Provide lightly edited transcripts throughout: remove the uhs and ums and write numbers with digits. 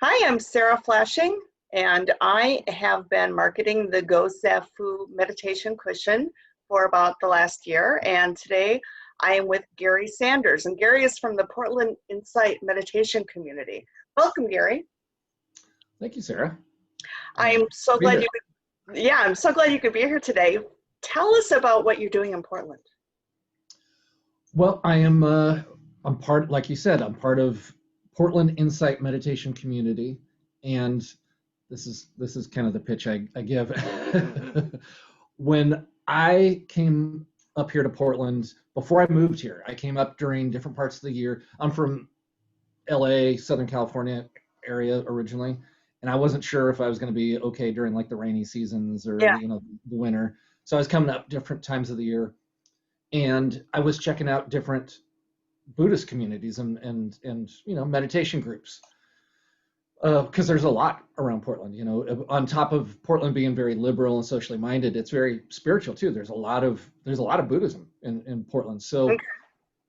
Hi, I'm Sarah Flashing, and I have been marketing the Go Zafu meditation cushion for about the last year. And today I am with Gary Sanders, and Gary is from the Portland Insight Meditation Community. Welcome, Gary. Thank you, Sarah. I am so glad I'm so glad you could be here today. Tell us about what you're doing in Portland. Well, I'm part, like you said, I'm part of Portland Insight Meditation Community, and this is kind of the pitch I give. When I came up here to Portland, before I moved here, I came up during different parts of the year. I'm from LA, Southern California area originally, and I wasn't sure if I was going to be okay during like the rainy seasons or Yeah. the winter. So I was coming up different times of the year, and I was checking out different Buddhist communities and meditation groups, because there's a lot around Portland. On top of Portland being very liberal and socially minded, it's very spiritual too. There's a lot of Buddhism in Portland. So Okay.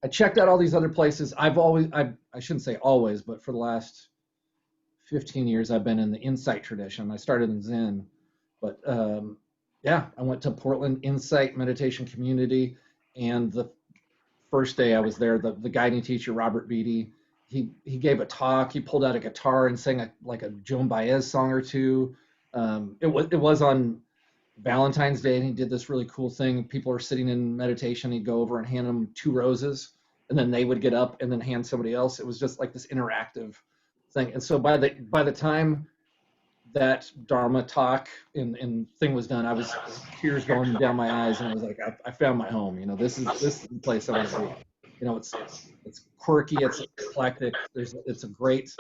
I checked out all these other places. I shouldn't say always, but for the last 15 years I've been in the Insight tradition. I started in Zen, but I went to Portland Insight Meditation Community, and the first day I was there, the guiding teacher, Robert Beatty, he gave a talk. He pulled out a guitar and sang a Joan Baez song or two. It was on Valentine's Day, and he did this really cool thing. People are sitting in meditation. He'd go over and hand them 2 roses, and then they would get up and then hand somebody else. It was just like this interactive thing. And so by the time that Dharma talk and thing was done, I was tears going down my eyes, and I was like, I found my home. This is the place I want to be. It's quirky, it's eclectic. It's a great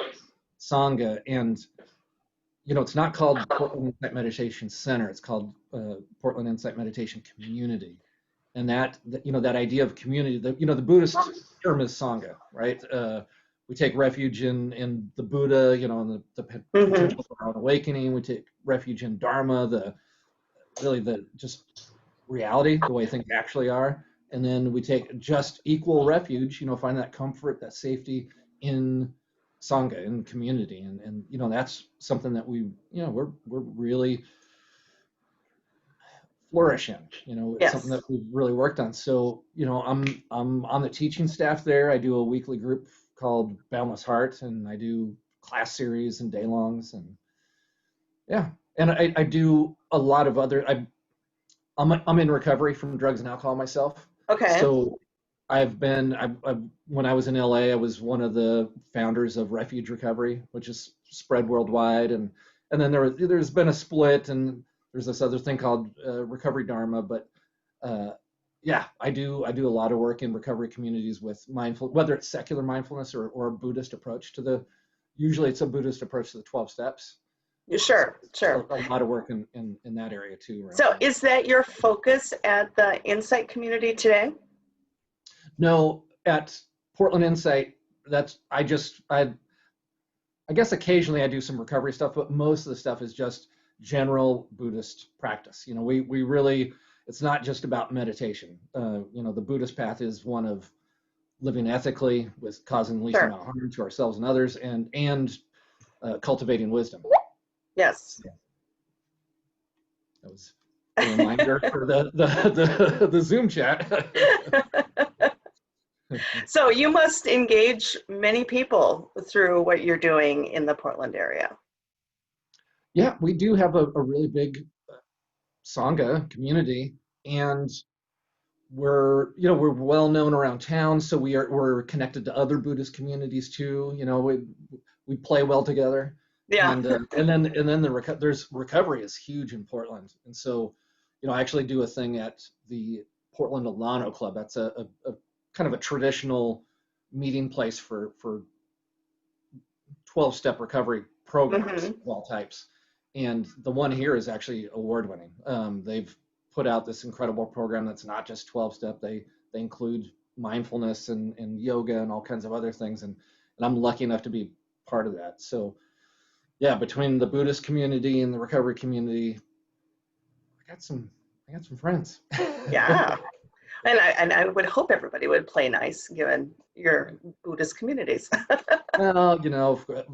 sangha, and it's not called Portland Insight Meditation Center. It's called Portland Insight Meditation Community, and that idea of community. The Buddhist term is sangha, right? We take refuge in the Buddha, in the potential for our own awakening. We take refuge in Dharma, the just reality, the way things actually are. And then we take just equal refuge, find that comfort, that safety in Sangha, in community. And that's something that we're really flourish in. It's Yes. something that we've really worked on. So, I'm on the teaching staff there. I do a weekly group called Boundless Heart, and I do class series and day-longs, and I do a lot of other. I'm in recovery from drugs and alcohol myself. Okay. So when I was in LA, I was one of the founders of Refuge Recovery, which is spread worldwide, and then there's been a split, and there's this other thing called Recovery Dharma. But I do a lot of work in recovery communities with whether it's secular mindfulness or a Buddhist approach usually it's a Buddhist approach to the 12 steps. Sure. A lot of work in that area too. So is that your focus at the Insight community today? No, at Portland Insight, I guess occasionally I do some recovery stuff, but most of the stuff is just general Buddhist practice. We really, it's not just about meditation. The Buddhist path is one of living ethically with causing the least amount of harm to ourselves and others, and cultivating wisdom. Yes. Yeah. That was a reminder for the Zoom chat. So you must engage many people through what you're doing in the Portland area. Yeah, we do have a really big Sangha community, and we're well known around town, so we're connected to other Buddhist communities too. We play well together. Yeah. And then there's recovery is huge in Portland, and so I actually do a thing at the Portland Alano Club. That's a kind of a traditional meeting place for 12-step recovery programs of all types, and the one here is actually award-winning. They've put out this incredible program that's not just 12-step. They include mindfulness and yoga and all kinds of other things, and I'm lucky enough to be part of that. So yeah, between the Buddhist community and the recovery community, I got some friends. Yeah. And I would hope everybody would play nice given your Buddhist communities. Well,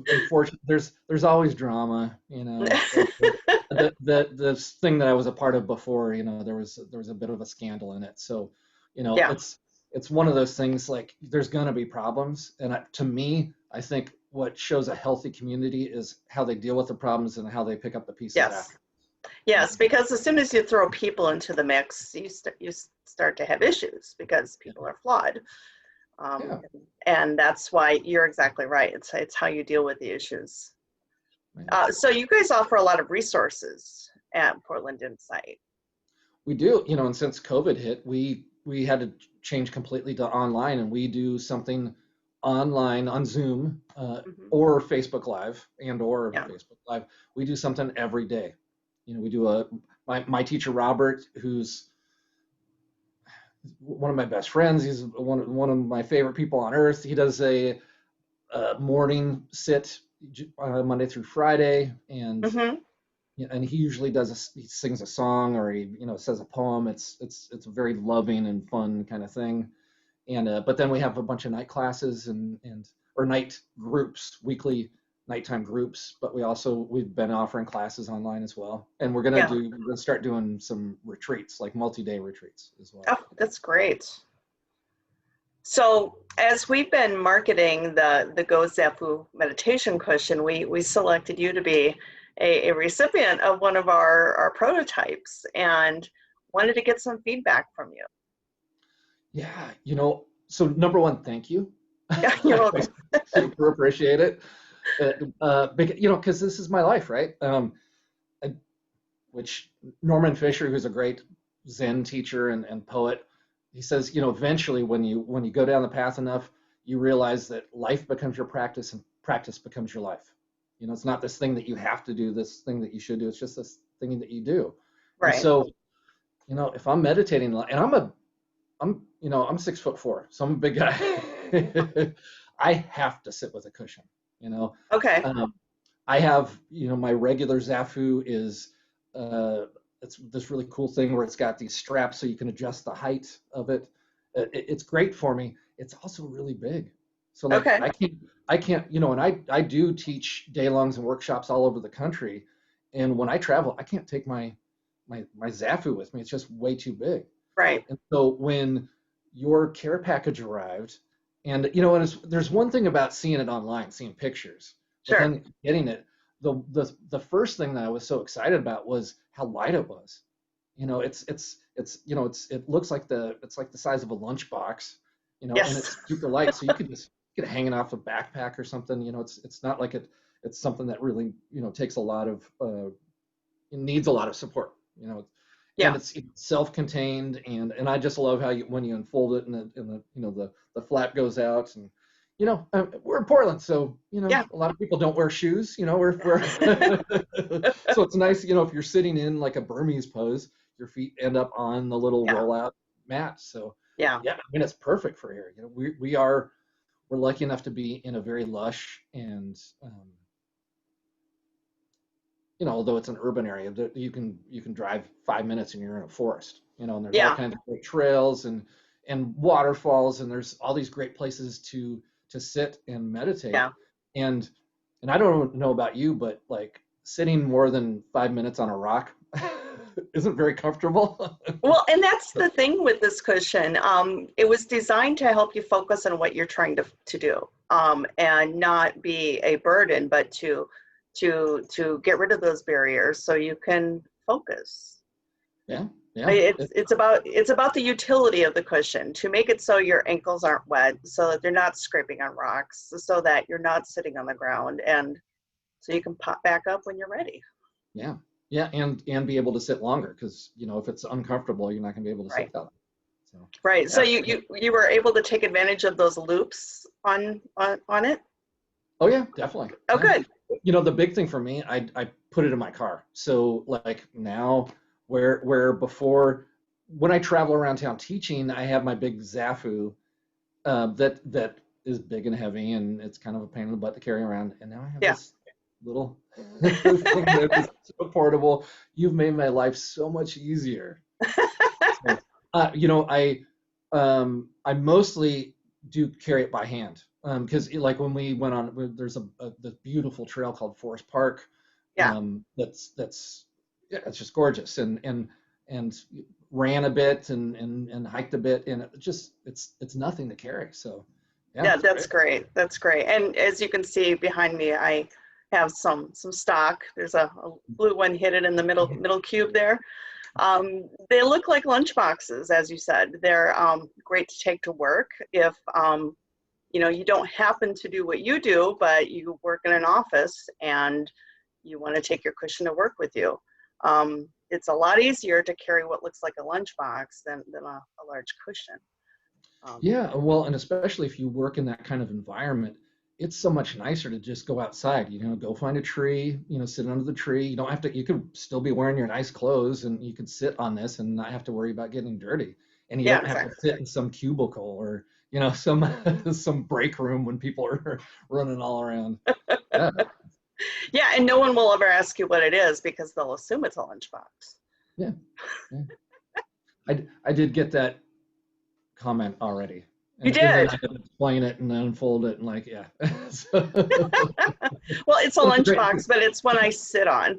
unfortunately, there's always drama. Like the thing that I was a part of before. There was a bit of a scandal in it. So, Yeah. it's one of those things. Like there's gonna be problems, and to me, I think what shows a healthy community is how they deal with the problems and how they pick up the pieces Yes. after. Yes, Um, because as soon as you throw people into the mix, you start to have issues because people are flawed. Um, yeah, and that's why you're exactly right. It's how you deal with the issues. yeah. So you guys offer a lot of resources at Portland Insight. We do, and since COVID hit, we had to change completely to online, and we do something online on Zoom Hmm. or Facebook Live and/or Yeah. Facebook Live. We do something every day. We do my teacher Robert, who's one of my best friends. He's one of my favorite people on earth. He does a morning sit Monday through Friday, and Hmm. and he usually he sings a song or he says a poem. It's a very loving and fun kind of thing. And but then we have a bunch of night classes and or night groups, weekly nighttime groups. But we've been offering classes online as well, and Yeah. we're gonna start doing some retreats, like multi-day retreats as well. Oh, that's great. So as we've been marketing the Go Zafu meditation cushion, we selected you to be a recipient of one of our prototypes and wanted to get some feedback from you. Yeah, so number one, thank you. Yeah, you're I welcome. super appreciate it. Because this is my life, right? I, which Norman Fisher, who's a great Zen teacher and poet, he says, eventually when you go down the path enough, you realize that life becomes your practice and practice becomes your life. It's not this thing that you have to do, this thing that you should do. It's just this thing that you do. And Right. so, if I'm meditating, and I'm 6'4", so I'm a big guy. I have to sit with a cushion. You know, Okay. um, I have, my regular Zafu is, uh, it's this really cool thing where it's got these straps so you can adjust the height of it. It's great for me. It's also really big. So like Okay. I can't, and I do teach day-longs and workshops all over the country. And when I travel, I can't take my Zafu with me. It's just way too big. Right. And so when your care package arrived, and there's one thing about seeing it online, seeing pictures, but Sure. then getting it, the first thing that I was so excited about was how light it was. It looks like it's like the size of a lunchbox, and Yes. it's super light, so you could just get it hanging off a backpack or something. It's not like it's something that really takes a lot of it needs a lot of support. And Yeah. it's self-contained, and I just love how when you unfold it and the flap goes out, and we're in Portland, so Yeah. a lot of people don't wear shoes. We're so it's nice, if you're sitting in like a Burmese pose, your feet end up on the little Yeah. rollout mat. So Yeah. yeah, I mean it's perfect for here. We're lucky enough to be in a very lush and although it's an urban area, you can drive 5 minutes and you're in a forest, and there's all Yeah. kinds of great trails and waterfalls, and there's all these great places to sit and meditate. Yeah. And I don't know about you, but like sitting more than 5 minutes on a rock isn't very comfortable. Well, and that's the thing with this cushion. It was designed to help you focus on what you're trying to do, and not be a burden, but to get rid of those barriers so you can focus. Yeah, yeah, It's about the utility of the cushion to make it so your ankles aren't wet, so that they're not scraping on rocks, so that you're not sitting on the ground, and so you can pop back up when you're ready. yeah, yeah, and be able to sit longer, because if it's uncomfortable, you're not going to be able to sit Right. that long. So Right. So yeah. you were able to take advantage of those loops on it. Oh yeah, definitely. Oh, Yeah. good. The big thing for me, I put it in my car. So like now, where before, when I travel around town teaching, I have my big Zafu that is big and heavy, and it's kind of a pain in the butt to carry around. And now I have Yeah. this little thing that is so portable. You've made my life so much easier. So, I I mostly do carry it by hand because like when we went on, there's the beautiful trail called Forest Park. Yeah. That's yeah, it's just gorgeous and ran a bit and hiked a bit and it's nothing to carry. So yeah, Yeah, it's that's great. great. That's great. And as you can see behind me, I have some stock. There's a blue one hidden in the middle cube there. They look like lunch boxes, as you said. They're great to take to work if you know, you don't happen to do what you do, but you work in an office and you want to take your cushion to work with you. It's a lot easier to carry what looks like a lunchbox than a large cushion. Um, Yeah, well, and especially if you work in that kind of environment, it's so much nicer to just go outside, go find a tree, sit under the tree. You don't have to, you could still be wearing your nice clothes and you could sit on this and not have to worry about getting dirty. And you yeah, don't have to exactly. sit in some cubicle or, some some break room when people are running all around. Yeah, Yeah, and no one will ever ask you what it is because they'll assume it's a lunchbox. yeah, yeah. I did get that comment already. You And then I did. had to explain it and unfold it and like, yeah. So, Well, it's a well, it's a great, lunchbox, but it's one I sit on.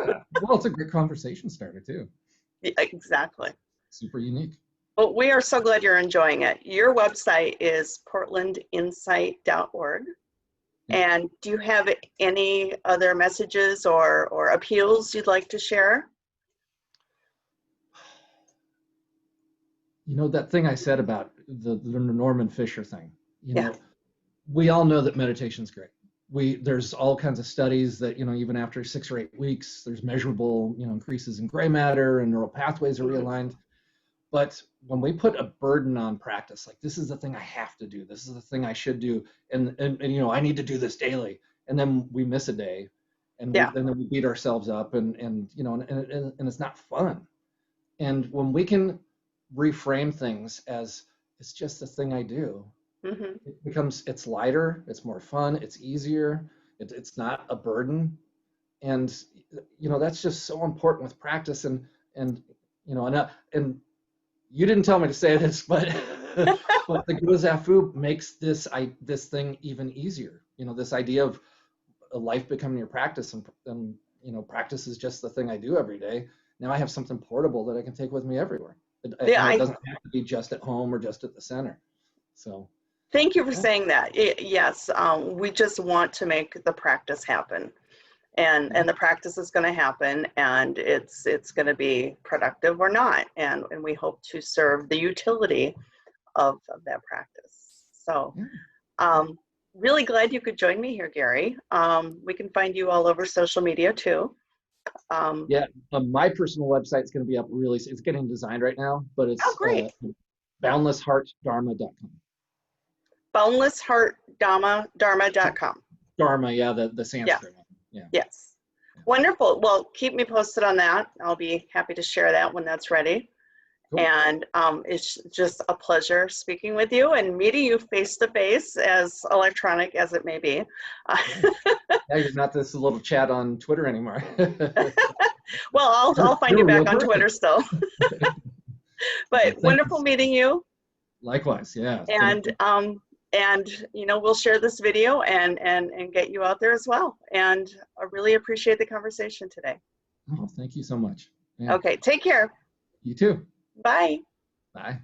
yeah. Well, it's a great conversation starter too. Yeah, exactly. Super unique. Well, we are so glad you're enjoying it. Your website is portlandinsight.org. Yeah. And do you have any other messages or appeals you'd like to share? That thing I said about the Norman Fisher thing, Yeah. we all know that meditation's great. There's all kinds of studies that, even after 6 or 8 weeks, there's measurable, increases in gray matter and neural pathways are Mhm. realigned. But when we put a burden on practice, like this is the thing I have to do, this is the thing I should do, and I need to do this daily, and then we miss a day, Yeah. and then we beat ourselves up, and it's not fun. And when we can reframe things as it's just a thing I do, Hmm. it's lighter, it's more fun, it's easier, it's not a burden, and that's just so important with practice, and you know, and you didn't tell me to say this, but but the Guzafu makes this thing even easier. This idea of a life becoming your practice, and practice is just the thing I do every day. Now I have something portable that I can take with me everywhere, Yeah, and it I doesn't have to be just at home or just at the center. So thank you for yeah, saying that. Yes, we just want to make the practice happen. And the practice is going to happen and it's going to be productive or not. And we hope to serve the utility of that practice. So yeah, um, really glad you could join me here, Gary. We can find you all over social media too. Um, yeah. My personal website is going to be up really. It's getting designed right now, but oh, it's great. boundlessheartdharma.com. Boundlessheartdharma.com. Dharma, yeah, the Yeah, Sanskrit one. Yeah. yes. Wonderful. Well, keep me posted on that. I'll be happy to share that when that's ready. Cool. And it's just a pleasure speaking with you and meeting you face to face, as electronic as it may be. Yeah. Yeah, you're not this little chat on Twitter anymore. Well, I'll find You're you a real back on person. Twitter still. Well, But thank you. wonderful meeting you. Likewise. Yeah. Thank And you. we'll share this video and get you out there as well. And I really appreciate the conversation today. Oh, thank you so much. Yeah. Okay, take care. You too. Bye. Bye.